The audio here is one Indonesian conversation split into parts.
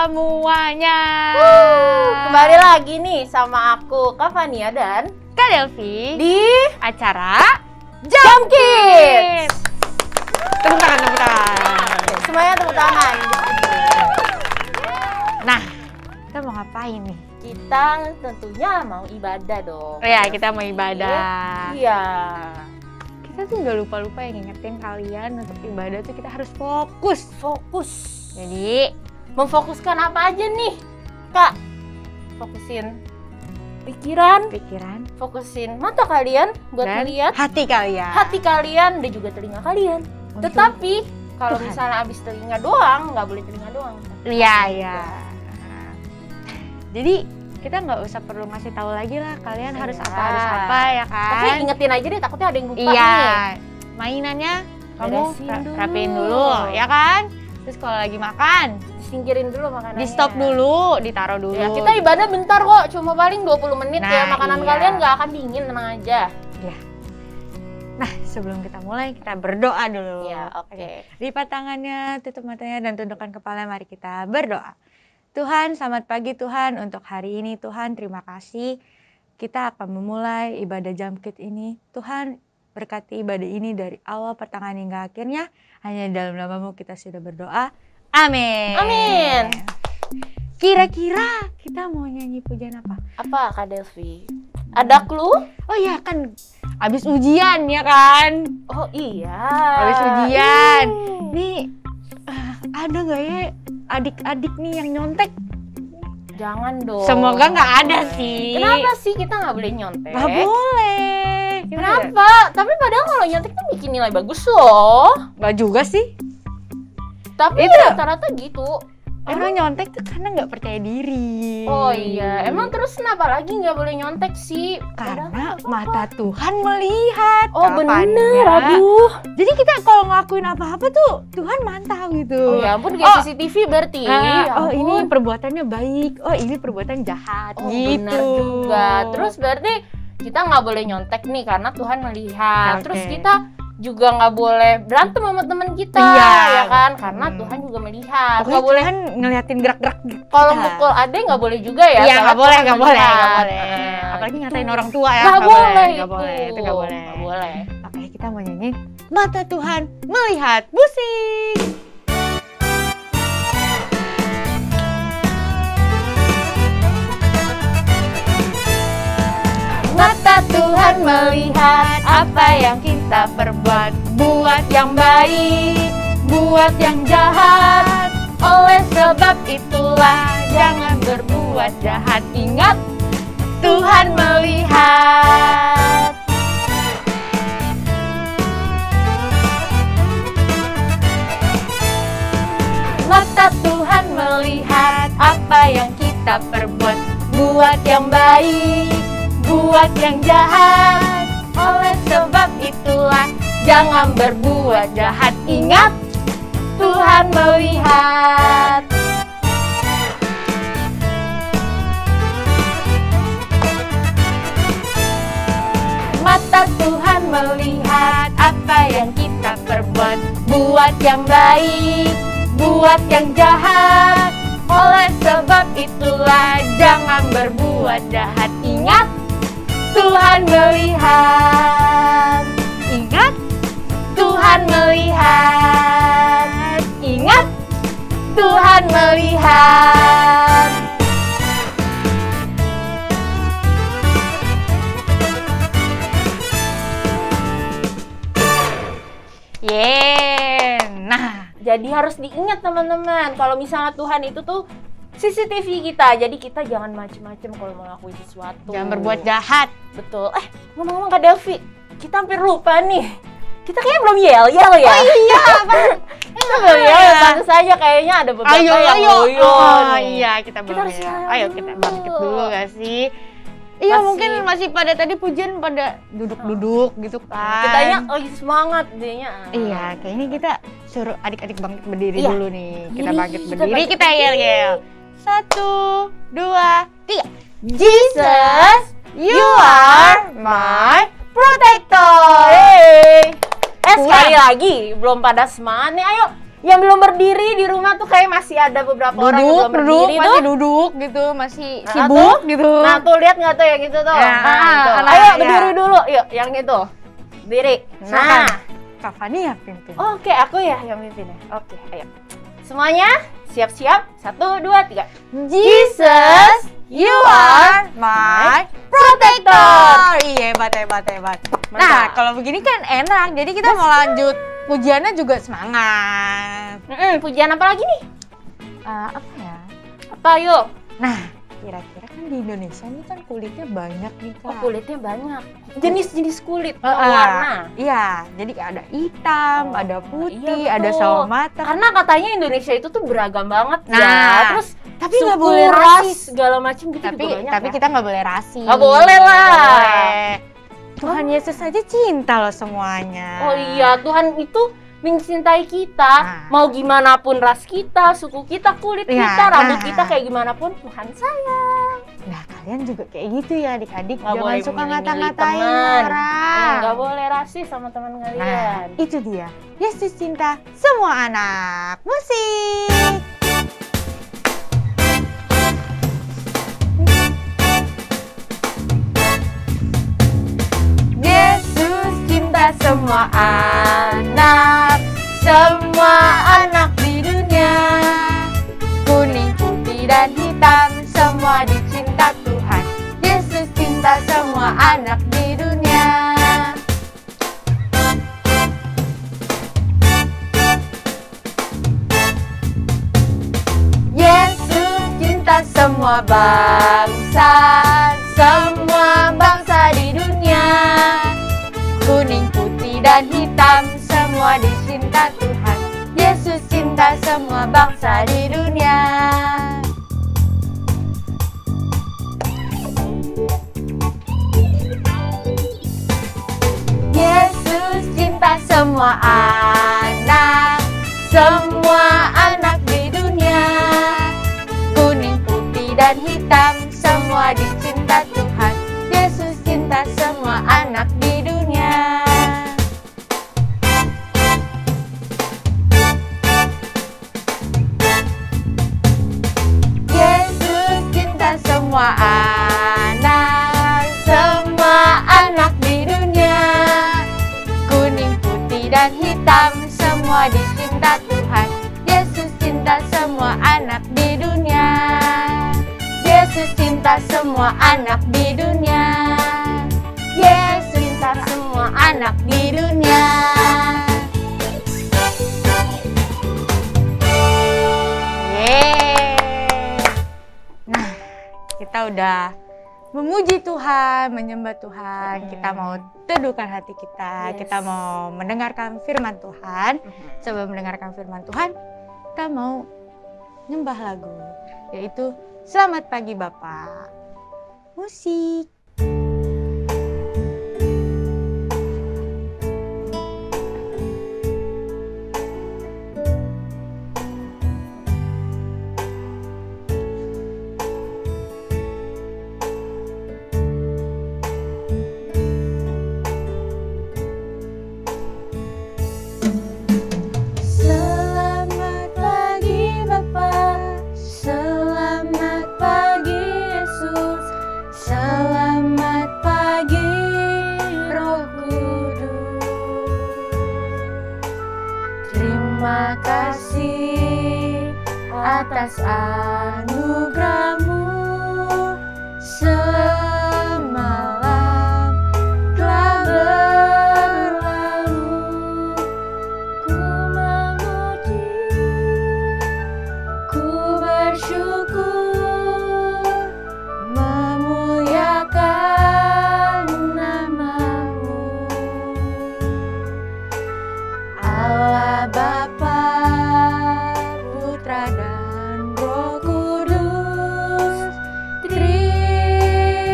semuanya. Kembali lagi nih sama aku, Kak Fania dan Kak Delvi di acara Jump Kids. Tepuk tangan, tepuk tangan. Semuanya tepuk tangan. Nah, kita mau ngapain nih? Kita tentunya mau ibadah dong. Ya, kita mau ibadah. Iya. Kita tuh udah lupa-lupa yang ngingetin kalian untuk ibadah tuh kita harus fokus. Fokus. Jadi, Memfokuskan apa aja nih, Kak? Fokusin pikiran, fokusin mata kalian buat dan melihat, hati kalian. hati kalian dan juga telinga kalian. Untuk Tetapi kalau Tuhan. misalnya abis telinga doang, nggak boleh telinga doang. Iya, iya. Jadi kita nggak usah perlu ngasih tahu lagi lah kalian harus Iya. apa ya kan? Tapi ingetin aja deh, takutnya ada yang lupa Iya, nih. mainannya kamu Beresin dulu. rapiin dulu, ya kan? Terus kalau lagi makan, Singkirin dulu makanannya. di stop dulu, ditaruh dulu. Ya, kita ibadah bentar kok, cuma paling 20 menit ya. Nah, Makanan iya. kalian nggak akan dingin, tenang aja. Nah, sebelum kita mulai, kita berdoa dulu. Ya, oke. Lipat tangannya, tutup matanya, dan tundukkan kepala. Mari kita berdoa. Tuhan, selamat pagi Tuhan untuk hari ini. Tuhan, terima kasih. Kita akan memulai ibadah Jump Kids ini. Tuhan, berkati ibadah ini dari awal, pertengahan, hingga akhirnya. Hanya dalam namamu kita sudah berdoa. Amin. Amin. Kira-kira kita mau nyanyi pujian apa? Apa, Kak Delvi? Ada clue? Oh iya, kan habis ujian ya kan? Oh iya. Habis ujian. Ih. Nih, ada nggak ya adik-adik nih yang nyontek? Jangan dong. Semoga nggak ada sih. Kenapa sih kita nggak boleh nyontek? Nggak boleh. Kenapa? Tapi padahal kalau nyontek tuh bikin nilai bagus loh. Nggak juga sih. Tapi Itu- rata-rata gitu. Emang nyontek tuh karena nggak percaya diri. Oh iya. Emang terus kenapa lagi nggak boleh nyontek sih? Karena Padahal apa-apa. mata Tuhan melihat. Oh Kapan bener, ya? aduh. Jadi kita kalau ngelakuin apa-apa tuh Tuhan mantau gitu. Oh ya ampun, kayak CCTV berarti. Ya Oh ini ampun. perbuatannya baik. Oh ini perbuatan jahat. Oh, gitu. benar juga. Terus berarti kita nggak boleh nyontek nih karena Tuhan melihat. Oke. Terus kita juga nggak boleh berantem sama teman kita, Iya. ya kan? Karena Tuhan juga melihat. Pokoknya Nggak boleh. Tuhan ngeliatin gerak-gerak gitu. Kalau mukul adek nggak boleh juga ya? Iya soalnya nggak boleh, Tuhan nggak boleh, melihat. nggak boleh. Nah, Apalagi gitu. ngatain orang tua ya. Nggak boleh, nggak boleh, itu nggak boleh. Nggak boleh. Makanya kita mau nyanyi Mata Tuhan Melihat Musik. Mata Tuhan melihat apa yang kita perbuat, buat yang baik, buat yang jahat. Oleh sebab itulah jangan berbuat jahat. Ingat, Tuhan melihat. Mata Tuhan melihat apa yang kita perbuat, buat yang baik, buat yang jahat. Oleh sebab itulah jangan berbuat jahat. Ingat, Tuhan melihat. Mata Tuhan melihat apa yang kita perbuat, buat yang baik, buat yang jahat. Oleh sebab itulah jangan berbuat jahat. Ingat, Tuhan melihat. Ingat, Tuhan melihat. Ingat, Tuhan melihat. Yeay. Nah, Jadi harus diingat teman-teman, kalau misalnya Tuhan itu tuh CCTV kita, jadi kita jangan macem-macem kalau mau ngelakuin sesuatu. jangan berbuat jahat. Betul. Ngomong-ngomong Kak Delvi, kita hampir lupa nih. Kita kayaknya belum yel-yel ya. Oh iya, apa? Kita belum yel, pantas saja kayaknya ada beberapa yang loyo Oh nih. iya, kita Kita belum harus ya. yel Ayo dulu. kita bangkit dulu gak sih? Iya Masih- mungkin masih pada tadi pujian pada duduk-duduk gitu kan. Kitanya lagi semangat dianya. Iya, kayaknya kita suruh adik-adik bangkit berdiri Iya. dulu nih. Kita Berdiri, bangkit kita berdiri, bangkit kita yel-yel. 1, 2, 3. Jesus, You are my protector. Hey. Kurang. Sekali lagi belum pada semangat nih. Ayo Yang belum berdiri di rumah tuh kayak masih ada beberapa orang yang belum berdiri masih tuh. duduk gitu, masih Nah, sibuk tuh. gitu. Nah tuh lihat nggak tuh yang gitu tuh. Ya, Gitu. nah, Ayo ya. berdiri dulu, yuk yang itu. Berdiri. Silakan. Nah. Kak Fani ya pimpin. Oke, aku ya yang mimpin ya. Oke, ayo. Semuanya siap-siap. 1, 2, 3. Jesus, you are my protector. Iya, hebat. Nah, Mantap. kalau begini kan enak. Jadi kita mau lanjut pujiannya juga semangat. Pujian apa lagi nih? Apa ya? Apa yuk? Nah, kira-kira kan di Indonesia ini kan kulitnya banyak nih, Kak. Oh, kulitnya banyak. Jenis-jenis kulit, Heeh. warna. Iya, jadi ada hitam, Oh, ada putih, iya, ada betul. sawo matang. Karena katanya Indonesia itu tuh beragam banget Nah, ya. Terus tapi nggak suku, boleh ras, rasis. segala macam gitu Tapi juga banyak tapi ya. kita nggak boleh rasis. Nggak boleh lah. Nggak boleh. Tuhan Yesus saja cinta loh semuanya. Oh iya, Tuhan itu mencintai kita. Nah. Mau gimana pun ras kita, suku kita, kulit Ya, kita, rambut nah. kita kayak gimana pun Tuhan sayang. Nah, kalian juga kayak gitu ya adik-adik. Nggak Jangan boleh suka milih-milih ngata-ngatain teman. orang. Nggak boleh rasis sama teman Nah, kalian. itu dia. Yesus cinta semua anak. Musik. Yesus cinta semua anak di dunia. Kuning, putih, dan hitam, semua dicinta Tuhan. Yesus cinta semua anak di dunia. Yesus cinta semua bangsa di dunia. Kuning, putih, dan hitam, semua dicinta Tuhan. Yesus cinta semua bangsa di dunia. Yesus cinta semua anak di dunia. Kuning, putih, dan hitam, semua dicinta Tuhan. Yesus cinta semua anak di dunia. Yesus cinta semua anak di dunia. Kuning, putih, dan hitam, semua dicinta Tuhan. Yesus cinta semua anak di dunia. Yesus cinta semua anak di dunia. Yesus cinta semua anak di dunia. Yeay. Nah, kita udah memuji Tuhan, menyembah Tuhan. Kita mau teduhkan hati kita. Yes. Kita mau mendengarkan firman Tuhan. Sebelum mendengarkan firman Tuhan, kita mau nyembah lagu, yaitu Selamat Pagi Bapa. Musik. Selamat pagi Bapa, selamat pagi Yesus, selamat pagi Roh Kudus. Terima kasih atas anugerah-Mu. Semalam telah berlalu. Ku memuji, ku bersyukur, memuliakan nama-Mu. Allah Bapa, Putra dan Roh Kudus, terima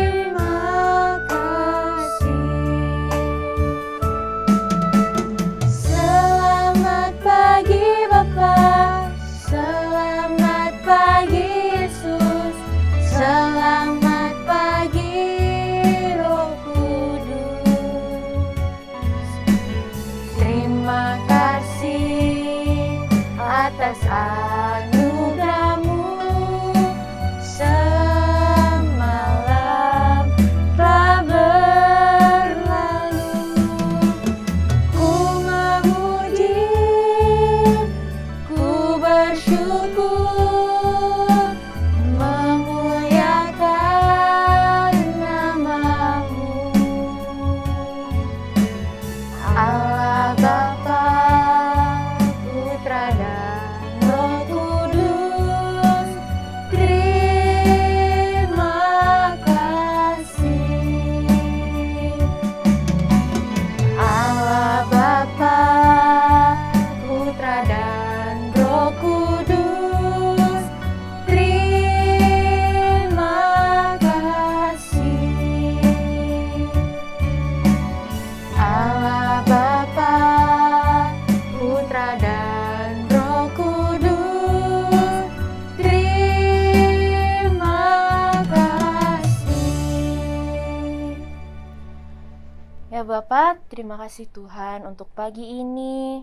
Bapa, terima kasih Tuhan untuk pagi ini,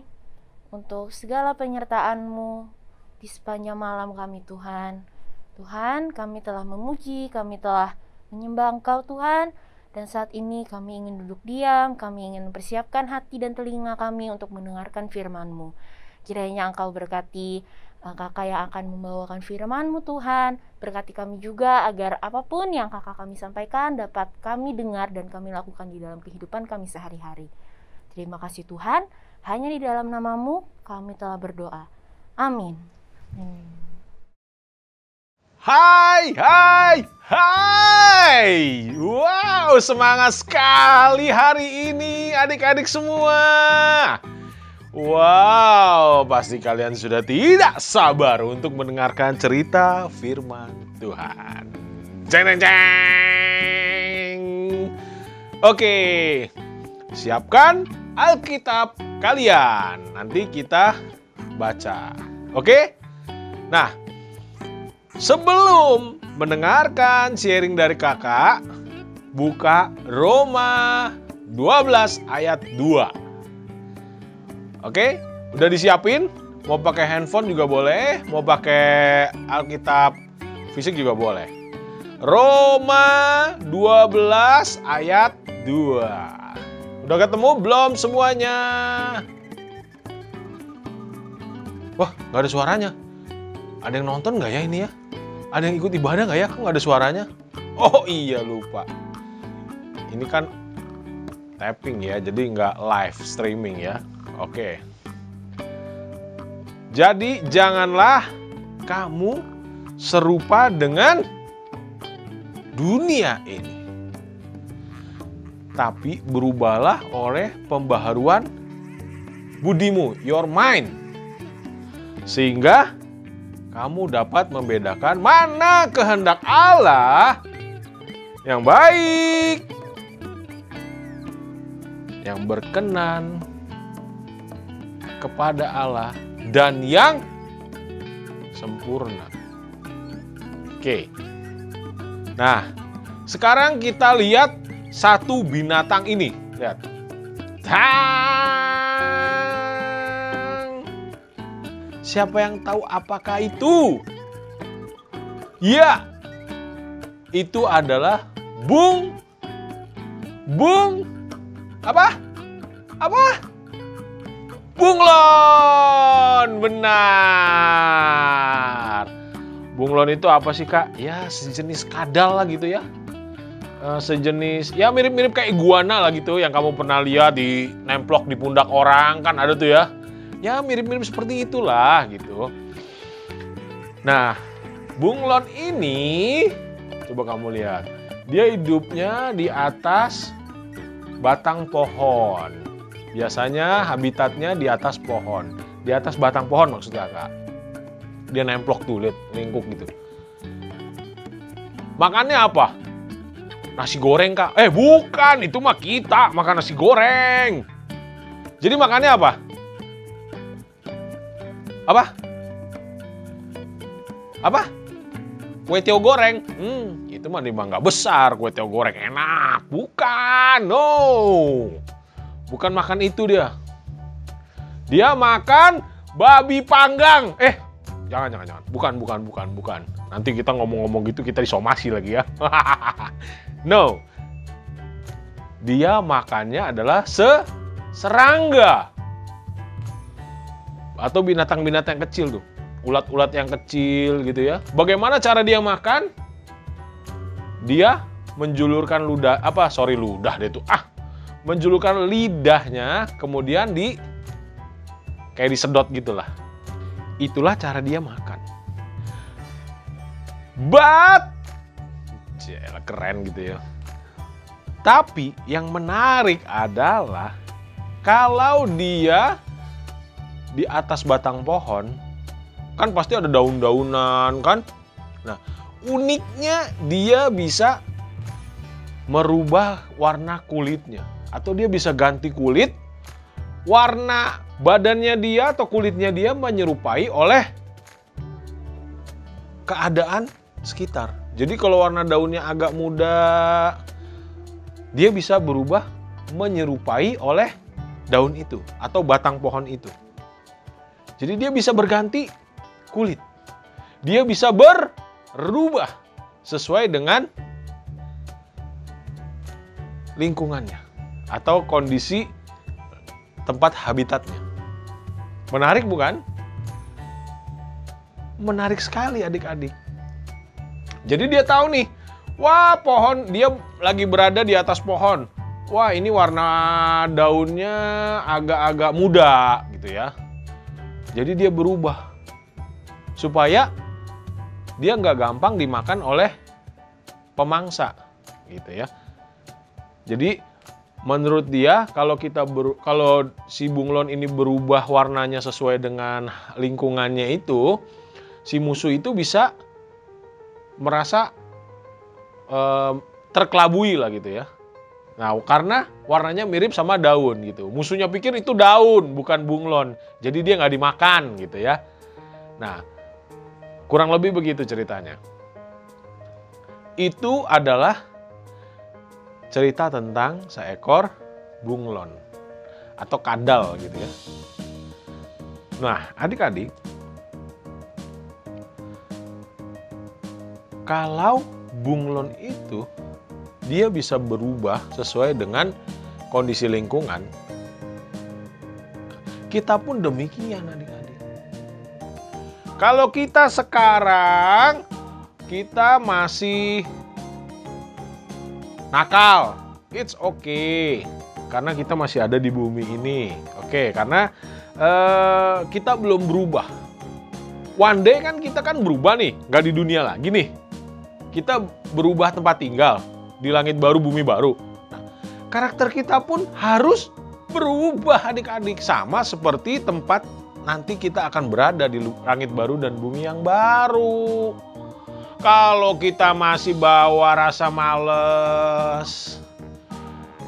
untuk segala penyertaan-Mu di sepanjang malam kami Tuhan. Tuhan, kami telah memuji, kami telah menyembah Engkau Tuhan, dan saat ini kami ingin duduk diam, kami ingin mempersiapkan hati dan telinga kami untuk mendengarkan firman-Mu. Kiranya Engkau berkati kakak yang akan membawakan firman-Mu Tuhan. Berkati kami juga agar apapun yang kakak kami sampaikan dapat kami dengar dan kami lakukan di dalam kehidupan kami sehari-hari. Terima kasih Tuhan, hanya di dalam nama-Mu kami telah berdoa. Amin. Hai, hai, hai. Wow, semangat sekali hari ini adik-adik semua. Wow, pasti kalian sudah tidak sabar untuk mendengarkan cerita firman Tuhan. Jeng, jeng, jeng. Oke, siapkan Alkitab kalian. Nanti kita baca. Oke? Nah, sebelum mendengarkan sharing dari kakak, buka Roma 12 ayat 2. Oke, udah disiapin? Mau pakai handphone juga boleh, mau pakai Alkitab fisik juga boleh. Roma 12 ayat 2. Udah ketemu belum semuanya? Wah, gak ada suaranya. Ada yang nonton gak ya ini ya? Ada yang ikut ibadah gak ya? Kok gak ada suaranya? Oh iya, lupa. Ini kan tapping ya, jadi nggak live streaming ya. Oke. Jadi janganlah kamu serupa dengan dunia ini. Tapi berubahlah oleh pembaharuan budimu, your mind. Sehingga kamu dapat membedakan mana kehendak Allah yang baik, yang berkenan kepada Allah, dan yang sempurna. Oke. Nah, sekarang kita lihat satu binatang ini. Lihat. Tang. Siapa yang tahu apakah itu? Ya, itu adalah apa? Bunglon, benar. Bunglon itu apa sih kak? Ya sejenis kadal lah gitu ya. Sejenis, ya mirip-mirip kayak iguana lah gitu. Yang kamu pernah lihat di nemplok di pundak orang kan ada tuh ya. Ya mirip-mirip seperti itulah gitu. Nah, bunglon ini, coba kamu lihat. Dia hidupnya di atas batang pohon. Biasanya habitatnya di atas pohon. Di atas batang pohon maksudnya kak. Dia nemplok tuh, lihat lingkup gitu. Makannya apa? Nasi goreng kak? Bukan, itu mah kita makan nasi goreng. Jadi makannya apa? Apa? Kue tiaw goreng. Itu mah nggak besar, kue tiaw goreng enak. Bukan, no. Bukan makan itu dia. Dia makan babi panggang. Jangan. Bukan. Nanti kita ngomong-ngomong gitu kita disomasi lagi ya. No. Dia makannya adalah serangga. Atau binatang-binatang kecil tuh. Ulat-ulat yang kecil gitu ya. Bagaimana cara dia makan? Dia menjulurkan menjulurkan lidahnya, kemudian kayak disedot gitulah. Itulah cara dia makan. Keren gitu ya. Tapi yang menarik adalah kalau dia di atas batang pohon, kan pasti ada daun-daunan kan? Nah, uniknya dia bisa merubah warna kulitnya. Atau dia bisa ganti kulit, warna badannya dia atau kulitnya dia menyerupai oleh keadaan sekitar. Jadi kalau warna daunnya agak muda, dia bisa berubah menyerupai oleh daun itu atau batang pohon itu. Jadi dia bisa berganti kulit. Dia bisa berubah sesuai dengan lingkungannya atau kondisi tempat habitatnya. Menarik bukan? Menarik sekali adik-adik. Jadi dia tahu nih, wah pohon, dia lagi berada di atas pohon. Wah ini warna daunnya agak-agak muda gitu ya. Jadi dia berubah supaya dia nggak gampang dimakan oleh pemangsa gitu ya. Jadi menurut dia kalau si bunglon ini berubah warnanya sesuai dengan lingkungannya itu, si musuh itu bisa merasa terkelabui lah gitu ya. Nah, karena warnanya mirip sama daun gitu. Musuhnya pikir itu daun, bukan bunglon. Jadi dia nggak dimakan gitu ya. Nah, kurang lebih begitu ceritanya. Itu adalah cerita tentang seekor bunglon atau kadal gitu ya. Nah, adik-adik, kalau bunglon itu dia bisa berubah sesuai dengan kondisi lingkungan, kita pun demikian adik-adik. Kalau kita sekarang, kita masih nakal, it's okay. Karena kita masih ada di bumi ini. Oke, karena kita belum berubah. One day kan kita kan berubah nih, nggak di dunia lagi nih. Kita berubah tempat tinggal, di langit baru, bumi baru. Nah, karakter kita pun harus berubah adik-adik. Sama seperti tempat nanti kita akan berada di langit baru dan bumi yang baru. Kalau kita masih bawa rasa males,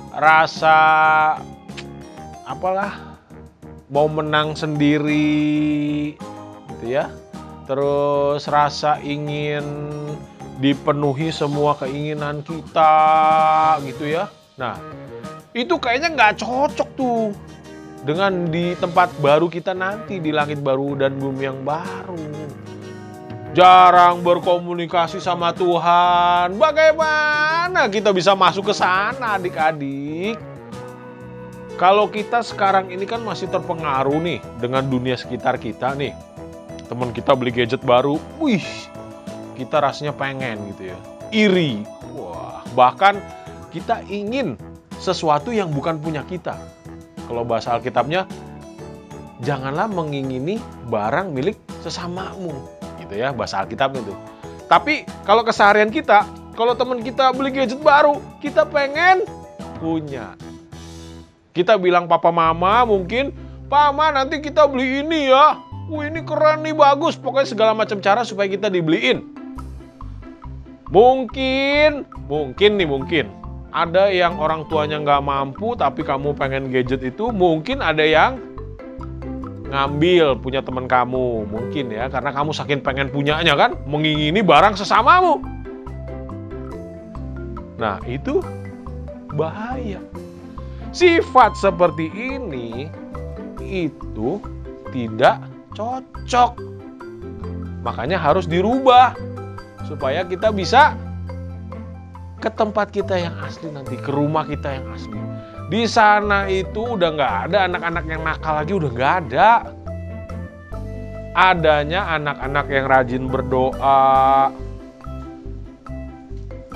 rasa apalah, mau menang sendiri gitu ya. Terus rasa ingin dipenuhi semua keinginan kita gitu ya. Nah, itu kayaknya nggak cocok tuh dengan di tempat baru kita nanti, di langit baru dan bumi yang baru. Jarang berkomunikasi sama Tuhan. Bagaimana kita bisa masuk ke sana adik-adik? Kalau kita sekarang ini kan masih terpengaruh nih dengan dunia sekitar kita nih. Teman kita beli gadget baru, wih, kita rasanya pengen gitu ya, iri. Wah, bahkan kita ingin sesuatu yang bukan punya kita. Kalau bahasa Alkitabnya, janganlah mengingini barang milik sesamamu, gitu ya, bahasa Alkitab itu. Tapi kalau keseharian kita, kalau teman kita beli gadget baru, kita pengen punya. Kita bilang papa mama mungkin, "Mama, nanti kita beli ini ya. Wih, ini keren nih, bagus." Pokoknya segala macam cara supaya kita dibeliin. Mungkin ada yang orang tuanya nggak mampu tapi kamu pengen gadget itu, mungkin ada yang ngambil punya teman kamu, mungkin ya, karena kamu saking pengen punyanya kan, mengingini barang sesamamu. Nah, itu bahaya. Sifat seperti ini itu tidak cocok. Makanya harus dirubah supaya kita bisa ke tempat kita yang asli nanti, ke rumah kita yang asli. Di sana itu udah nggak ada anak-anak yang nakal lagi, udah nggak ada. Adanya anak-anak yang rajin berdoa,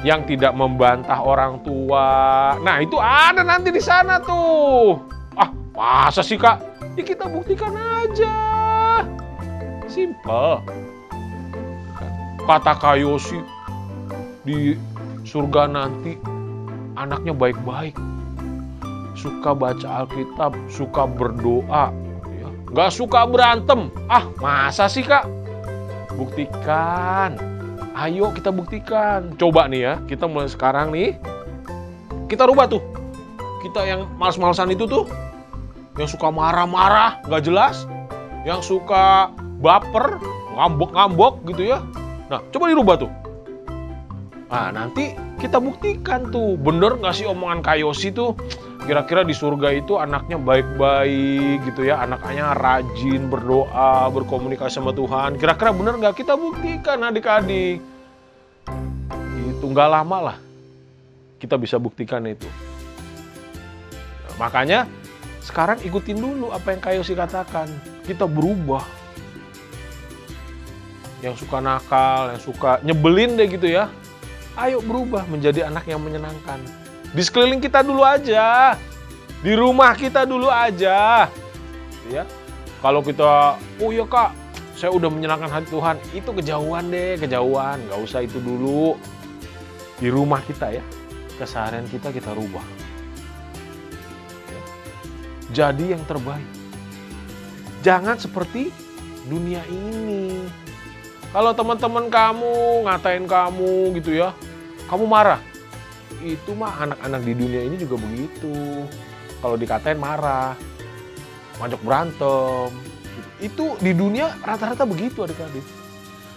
yang tidak membantah orang tua. Nah, itu ada nanti di sana tuh. Ah, masa sih Kak? Ya kita buktikan aja. Simple. Kata Kak Yosi, di surga nanti anaknya baik-baik, suka baca Alkitab, suka berdoa, ya. Gak suka berantem. Ah, masa sih Kak? Buktikan. Ayo kita buktikan. Coba nih ya, kita mulai sekarang nih, kita rubah tuh. Kita yang males-malesan itu tuh, yang suka marah-marah, gak jelas, yang suka baper, ngambek-ngambek gitu ya. Nah, coba dirubah tuh. Nah, nanti kita buktikan tuh, bener gak sih omongan Kak Yosi tuh? Kira-kira di surga itu anaknya baik-baik gitu ya, anaknya rajin berdoa, berkomunikasi sama Tuhan. Kira-kira benar nggak? Kita buktikan adik-adik. Itu nggak lama lah kita bisa buktikan itu. Nah, makanya sekarang ikutin dulu apa yang Kak Yosi katakan. Kita berubah. Yang suka nakal, yang suka nyebelin deh gitu ya. Ayo berubah menjadi anak yang menyenangkan. Di sekeliling kita dulu aja. Di rumah kita dulu aja. Ya. Kalau kita, oh ya Kak, saya udah menyenangkan hati Tuhan. Itu kejauhan deh, kejauhan. Gak usah itu dulu. Di rumah kita ya. Keseharian kita rubah. Ya. Jadi yang terbaik. Jangan seperti dunia ini. Kalau teman-teman kamu ngatain kamu gitu ya. Kamu marah. Itu mah anak-anak di dunia ini juga begitu. Kalau dikatain marah, ngajak berantem. Itu di dunia rata-rata begitu adik-adik.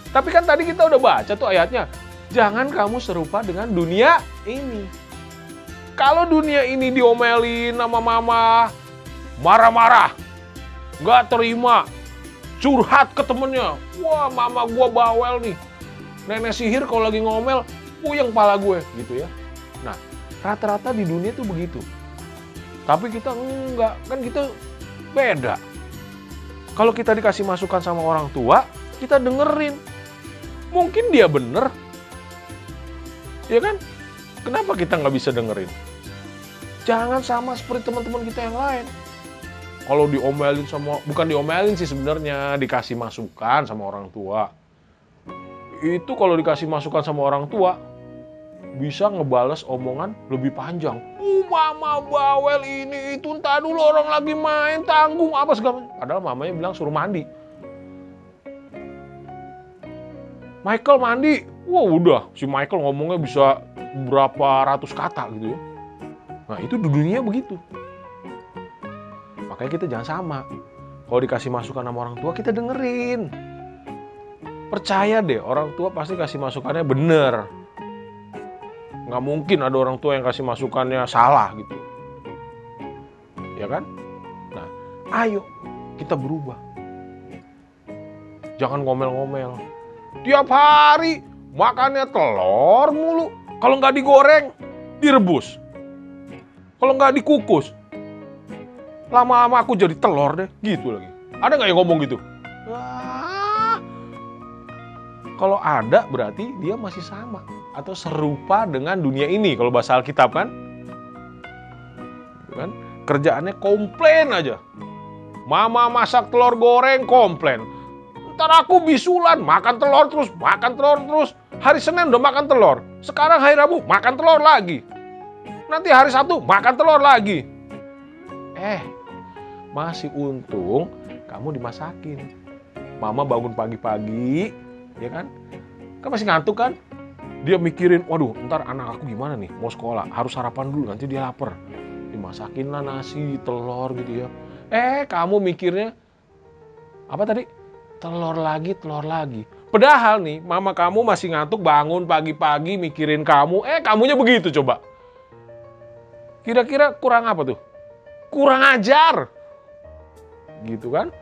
Tapi kan tadi kita udah baca tuh ayatnya. Jangan kamu serupa dengan dunia ini. Kalau dunia ini diomelin sama mama, marah-marah, nggak terima, curhat ke temennya. Wah mama gua bawel nih. Nenek sihir kalau lagi ngomel, puyeng pala gue gitu ya. Nah, rata-rata di dunia tuh begitu. Tapi kita enggak, kan kita beda. Kalau kita dikasih masukan sama orang tua, kita dengerin. Mungkin dia bener. Ya kan? Kenapa kita nggak bisa dengerin? Jangan sama seperti teman-teman kita yang lain. Kalau diomelin sama, bukan diomelin sih sebenarnya, dikasih masukan sama orang tua. Itu kalau dikasih masukan sama orang tua, bisa ngebales omongan lebih panjang. Mama bawel ini itu, entah dulu orang lagi main, tanggung apa segala macam. Padahal mamanya bilang suruh mandi. Michael mandi. Wah udah, si Michael ngomongnya bisa berapa ratus kata gitu ya. Nah itu di dunia begitu. Makanya kita jangan sama. Kalau dikasih masukan sama orang tua, kita dengerin. Percaya deh, orang tua pasti kasih masukannya bener. Nggak mungkin ada orang tua yang kasih masukannya salah gitu. Ya kan? Nah, ayo kita berubah. Jangan ngomel-ngomel. Tiap hari makannya telur mulu. Kalau nggak digoreng, direbus. Kalau nggak dikukus, lama-lama aku jadi telur deh. Gitu lagi. Ada nggak yang ngomong gitu? Kalau ada berarti dia masih sama atau serupa dengan dunia ini kalau bahasa Alkitab kan. Kerjaannya komplain aja. Mama masak telur goreng komplain. Ntar aku bisulan makan telur terus, makan telur terus. Hari Senin udah makan telur. Sekarang hari Rabu makan telur lagi. Nanti hari Sabtu makan telur lagi. Masih untung kamu dimasakin. Mama bangun pagi-pagi, ya kan? Kan masih ngantuk kan? Dia mikirin, waduh ntar anak aku gimana nih, mau sekolah, harus sarapan dulu, nanti dia lapar. Dimasakin lah nasi, telur gitu ya. Kamu mikirnya, apa tadi? Telur lagi, telur lagi. Padahal nih, mama kamu masih ngantuk bangun pagi-pagi mikirin kamu, kamunya begitu coba. Kira-kira kurang apa tuh? Kurang ajar. Gitu kan?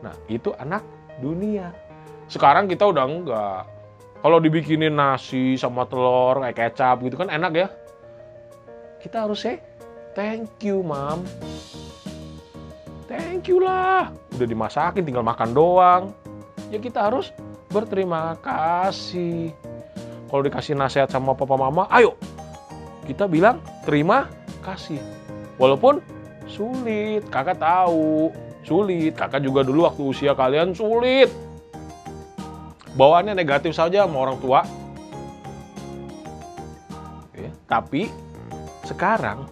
Nah, itu anak dunia. Sekarang kita udah enggak. Kalau dibikinin nasi sama telur kayak kecap gitu kan enak ya. Kita harus say thank you, Mam. Thank you lah. Udah dimasakin tinggal makan doang. Ya kita harus berterima kasih. Kalau dikasih nasihat sama papa mama, ayo kita bilang terima kasih. Walaupun sulit, kakak tahu. Sulit, kakak juga dulu waktu usia kalian sulit. Bawaannya negatif saja sama orang tua. Oke. Tapi sekarang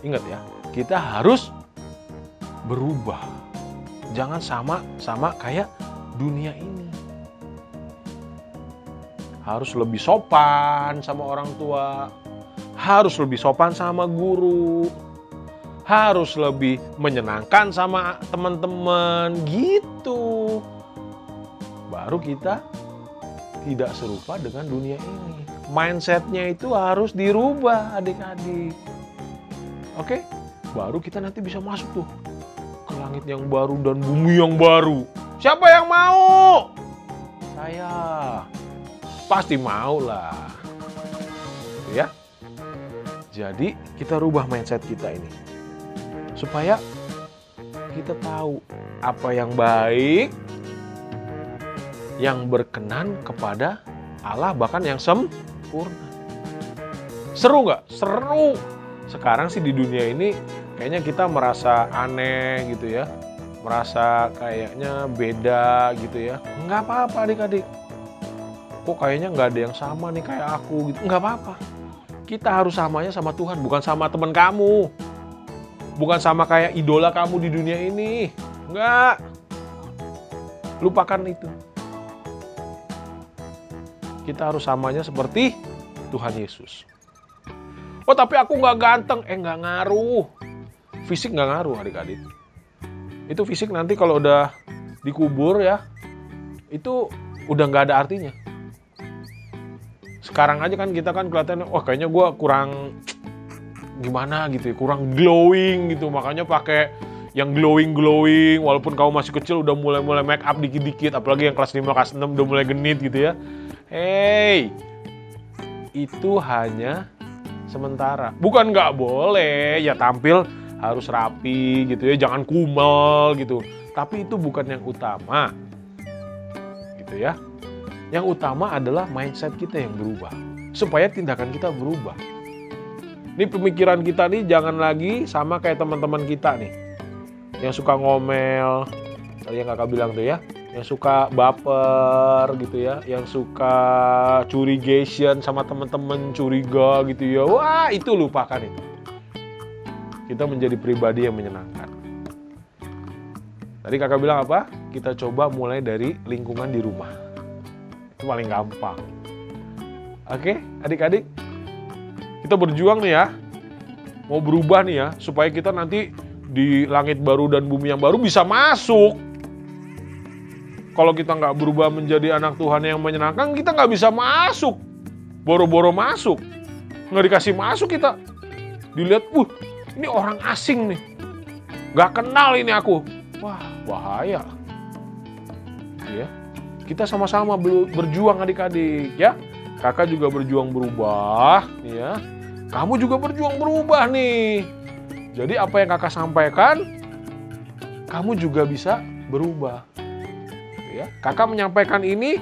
ingat ya, kita harus berubah. Jangan sama kayak dunia ini. Harus lebih sopan sama orang tua. Harus lebih sopan sama guru. Harus lebih menyenangkan sama teman-teman gitu. Baru kita tidak serupa dengan dunia ini. Mindsetnya itu harus dirubah adik-adik. Oke? Baru kita nanti bisa masuk tuh ke langit yang baru dan bumi yang baru. Siapa yang mau? Saya. Pasti mau lah. Ya. Jadi kita rubah mindset kita ini. Supaya kita tahu apa yang baik, yang berkenan kepada Allah, bahkan yang sempurna. Seru nggak? Seru. Sekarang sih di dunia ini kayaknya kita merasa aneh gitu ya. Merasa kayaknya beda gitu ya. Nggak apa-apa adik-adik. Kok kayaknya nggak ada yang sama nih kayak aku gitu. Nggak apa-apa. Kita harus samanya sama Tuhan, bukan sama teman kamu. Bukan sama kayak idola kamu di dunia ini. Nggak. Lupakan itu. Kita harus samanya seperti Tuhan Yesus. Oh tapi aku nggak ganteng. Nggak ngaruh. Fisik nggak ngaruh adik-adik. Itu fisik nanti kalau udah dikubur ya, itu udah nggak ada artinya. Sekarang aja kan kita kan kelihatannya, wah kayaknya gue kurang gimana gitu ya, kurang glowing gitu. Makanya pakai yang glowing, walaupun kamu masih kecil udah mulai make up dikit-dikit, apalagi yang kelas 5, kelas 6 udah mulai genit gitu ya. Hey, itu hanya sementara. Bukan nggak boleh ya tampil harus rapi gitu ya, jangan kumel gitu. Tapi itu bukan yang utama, gitu ya. Yang utama adalah mindset kita yang berubah, supaya tindakan kita berubah. Ini pemikiran kita nih jangan lagi sama kayak teman-teman kita nih, yang suka ngomel, tadi yang kakak bilang tuh ya, yang suka baper gitu ya, yang suka curigation sama teman-teman, curiga gitu ya. Wah itu lupakan itu. Kita menjadi pribadi yang menyenangkan. Tadi kakak bilang apa? Kita coba mulai dari lingkungan di rumah. Itu paling gampang. Oke, adik-adik. Kita berjuang nih ya. Mau berubah nih ya. Supaya kita nanti di langit baru dan bumi yang baru bisa masuk. Kalau kita nggak berubah menjadi anak Tuhan yang menyenangkan, kita nggak bisa masuk. Boro-boro masuk. Nggak dikasih masuk kita. Dilihat, ini orang asing nih. Nggak kenal ini aku. Wah, bahaya. Ya. Kita sama-sama berjuang adik-adik ya. Kakak juga berjuang berubah, ya. Kamu juga berjuang berubah nih. Jadi apa yang kakak sampaikan, kamu juga bisa berubah. Ya. Kakak menyampaikan ini,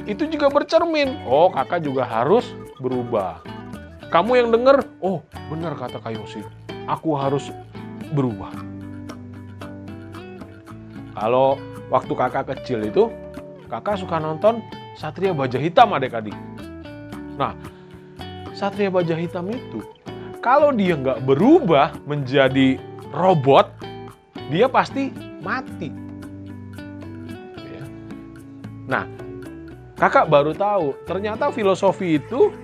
itu juga bercermin. Oh, kakak juga harus berubah. Kamu yang dengar, oh benar kata Kak Yosi, aku harus berubah. Kalau waktu kakak kecil itu, kakak suka nonton Satria Baja Hitam adik-adik. Nah, Satria Baja Hitam itu, kalau dia nggak berubah menjadi robot, dia pasti mati. Ya. Nah, kakak baru tahu, ternyata filosofi itu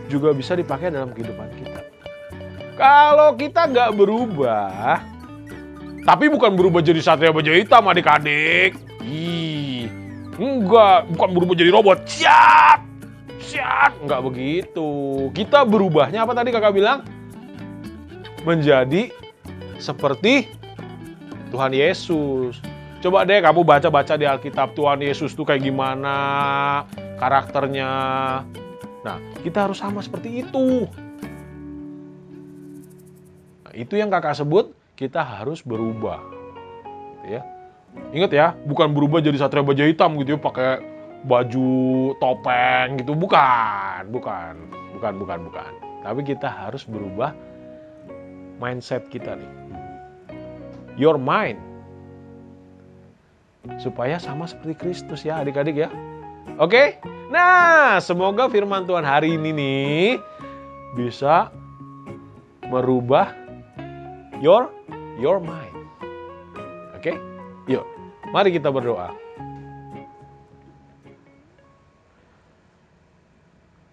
juga bisa dipakai dalam kehidupan kita. Kalau kita nggak berubah, tapi bukan berubah jadi Satria Baja Hitam adik-adik. Enggak, bukan berubah jadi robot. Siap, enggak begitu. Kita berubahnya apa tadi kakak bilang? Menjadi seperti Tuhan Yesus. Coba deh kamu baca-baca di Alkitab Tuhan Yesus tuh kayak gimana karakternya. Nah, kita harus sama seperti itu. Nah, itu yang kakak sebut kita harus berubah. Ya. Ingat ya, bukan berubah jadi Satria Baja Hitam gitu ya, pakai baju topeng gitu, bukan. Tapi kita harus berubah mindset kita nih. Your mind. Supaya sama seperti Kristus ya adik-adik ya. Oke? Nah, semoga firman Tuhan hari ini nih bisa merubah your mind. Oke? Yuk, mari kita berdoa.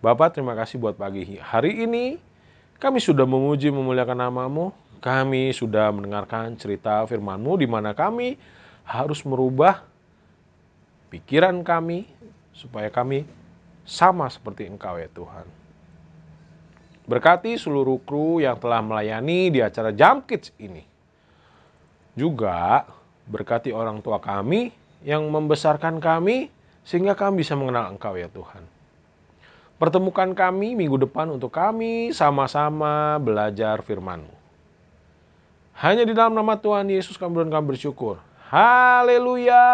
Bapak, terima kasih buat pagi hari ini. Kami sudah memuji memuliakan nama-Mu. Kami sudah mendengarkan cerita firman-Mu di mana kami harus merubah pikiran kami supaya kami sama seperti Engkau ya Tuhan. Berkati seluruh kru yang telah melayani di acara Jump Kids ini. Juga berkati orang tua kami yang membesarkan kami sehingga kami bisa mengenal Engkau ya Tuhan. Pertemukan kami minggu depan untuk kami sama-sama belajar firman-Mu. Hanya di dalam nama Tuhan Yesus kami bersyukur. Haleluya.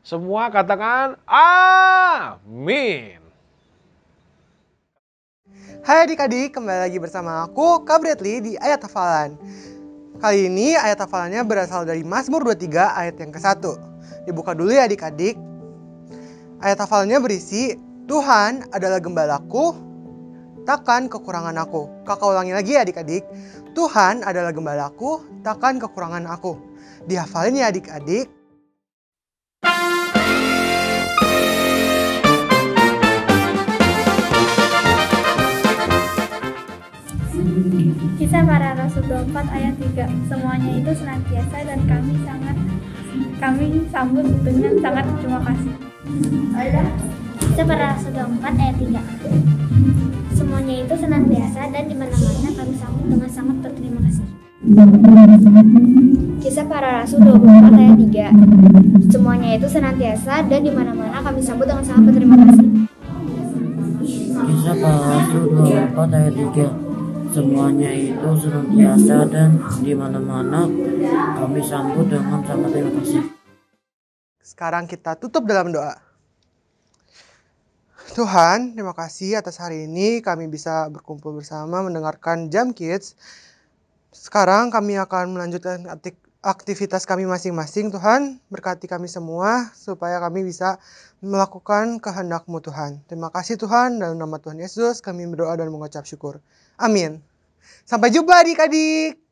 Semua katakan amin. Hai adik-adik, kembali lagi bersama aku, Kak Bradley di Ayat Hafalan. Kali ini ayat hafalannya berasal dari Mazmur 23 ayat yang ke-1. Dibuka dulu ya adik-adik. Ayat hafalannya berisi, Tuhan adalah gembalaku, takkan kekurangan aku. Kakak ulangi lagi ya adik-adik. Tuhan adalah gembalaku, takkan kekurangan aku. Dihafalin ya adik-adik. Kisah Para Rasul 24 ayat 3. Semuanya itu senantiasa dan kami sambut dengan sangat terima kasih. Kisah Para Rasul 24 ayat 3. Semuanya itu senantiasa dan di mana-mana kami sambut dengan sangat berterima kasih. Kisah Para Rasul 24 ayat 3. Semuanya itu senantiasa dan di mana-mana kami sambut dengan sangat berterima kasih. Kisah Para Rasul 24 ayat 3. Semuanya itu senantiasa dan di mana-mana kami sambut dengan sangat terima kasih. Sekarang kita tutup dalam doa. Tuhan, terima kasih atas hari ini kami bisa berkumpul bersama mendengarkan Jump Kids. Sekarang kami akan melanjutkan aktivitas kami masing-masing. Tuhan, berkati kami semua supaya kami bisa melakukan kehendak-Mu Tuhan. Terima kasih Tuhan, dalam nama Tuhan Yesus kami berdoa dan mengucap syukur. Amin. Sampai jumpa adik-adik.